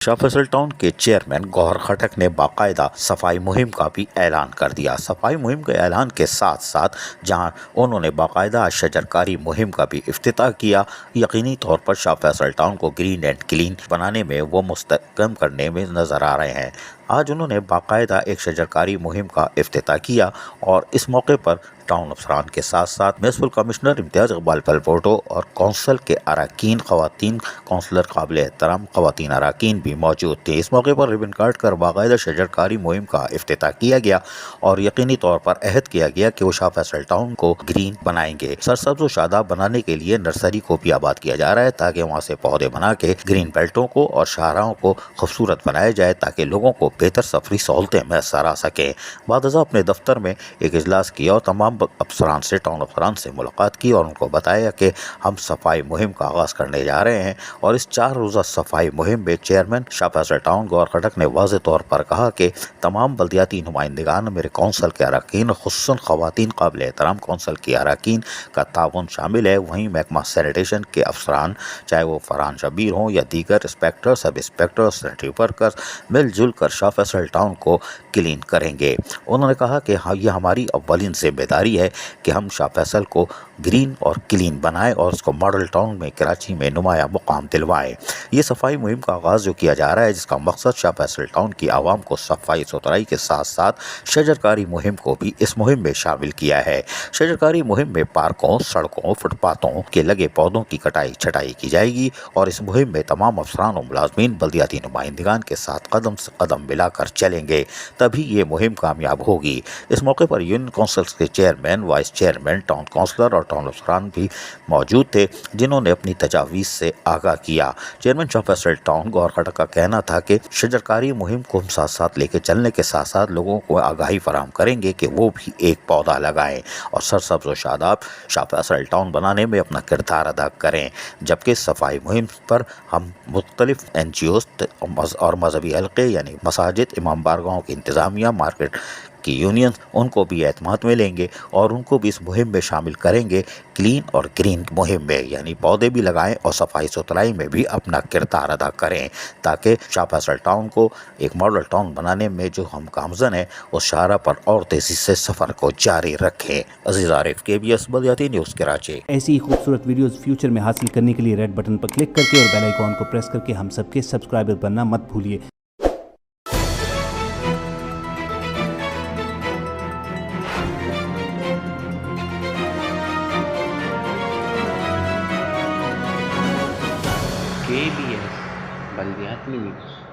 Shah Faisal town के chairman Gauhar खटक ने बाकायदा सफाई मुहिम का भी ऐलान कर दिया। सफाई मुहिम के ऐलान के साथ साथ जहां उन्होंने बाकायदा शजरकारी मुहिम का भी इफ्तिताह किया, यकीनी तौर पर शाह फैसल टाउन को ग्रीन एंड क्लीन बनाने में वो मुस्तहकम करने में नज़र आ रहे हैं। आज उन्होंने बाकायदा एक शजरकारी मुहिम का इफ्तिताह किया और इस मौके पर टाउन अफसरान के साथ साथ म्युनिसिपल कमिश्नर इम्तियाज़ इकबाल पलपोटो और कौंसल के अरकान, ख़वातीन कौंसलर काबिल एहतराम ख़वातीन अरकान भी मौजूद थे। इस मौके पर रिबन काट कर बाकायदा शजरकारी मुहिम का इफ्तिताह किया गया और यकीनी तौर पर अहद किया गया कि वो शाह फैसल टाउन को ग्रीन बनाएंगे। सरसब्ज व शादाब बनाने के लिए नर्सरी को भी आबाद किया जा रहा है ताकि वहाँ से पौधे बना के ग्रीन बेल्टों को और शाहराहों को खूबसूरत बनाया जाए ताकि लोगों को बेहतर सफरी सहूलतें मैसर आ सकें। बादशाह अपने दफ्तर में एक इजलास किया और तमाम अफसरान से टाउन अफसरान से मुलाकात की और उनको बताया कि हम सफाई मुहिम का आगाज़ करने जा रहे हैं। और इस 4 रोज़ा सफाई मुहिम में चेयरमैन शाह फैसल टाउन गौहर खटक ने वाज़ेह तौर पर कहा कि तमाम बल्दियाती नुमाइंदगान मेरे कौंसल के अरकान, खुसूसन ख़वातीन काबिल एहतराम कौंसल की अरकान का ताउन शामिल है। वहीं महकमा सैनिटेशन के अफसरान, चाहे वो फरहान शबीर हों या दीगर inspector, sub inspector, sanitary workers, मिलजुल कर शाह फैसल टाउन को क्लीन करेंगे। उन्होंने कहा कि हाँ, ये हमारी अव्वलीन जिम्मेदारी है कि हम शाह फैसल को ग्रीन और क्लीन बनाएं और उसको मॉडल टाउन में कराची में नुमाया मुकाम दिलवाएं। ये सफाई मुहिम का आगाज़ जो किया जा रहा है, जिसका मकसद शाह फैसल टाउन की आवाम को सफाई सुथराई के साथ साथ शजरकारी मुहिम को भी इस मुहिम में शामिल किया है। शजरकारी मुहिम में पार्कों, सड़कों, फुटपाथों के लगे पौधों की कटाई छटाई की जाएगी और इस मुहिम में तमाम अफसरान और मुलाजमीन बल्दियाती नुमाइंदगान के साथ कदम से कदम मिलाकर चलेंगे, तभी ये मुहिम कामयाब होगी। इस मौके पर यूनियन काउंसिल के chairman, vice chairman, town councillor और टाउन अफसरान भी मौजूद थे, जिन्होंने अपनी तजावीज़ से आगाह किया। चेयरमैन शाह फैसल टाउन गौहर खटक का कहना था कि शजरकारी मुहिम को हम साथ साथ लेके चलने के साथ साथ लोगों को आगाही फराहम करेंगे कि वो भी एक पौधा लगाएं और सरसब्ज व शादाब शाह फैसल टाउन बनाने में अपना किरदार अदा करें। जबकि सफाई मुहिम पर हम मुख्तलिफ NGOs और मजहबी हल्के यानी मसाजिद, इमाम बारगाहों की इंतज़ामिया, मार्केट की यूनियन, उनको भी एतमाद में लेंगे और उनको भी इस मुहिम में शामिल करेंगे, क्लीन और ग्रीन मुहिम में, यानी पौधे भी लगाएं और सफाई सुथराई में भी अपना किरदार अदा करें ताकि शाह फैसल टाउन को एक मॉडल टाउन बनाने में जो हम गामजन हैं उस शाहरा पर और तेज़ी से सफ़र को जारी रखें। अजीज़ आरिफ, KBS बल्दियाती न्यूज़ कराची। ऐसी ही खूबसूरत वीडियोस फ्यूचर में हासिल करने के लिए रेड बटन पर क्लिक करके और बेल आइकॉन को प्रेस करके हम सबके सब्सक्राइबर बनना मत भूलिए। KBS बल्दियाती न्यूज़।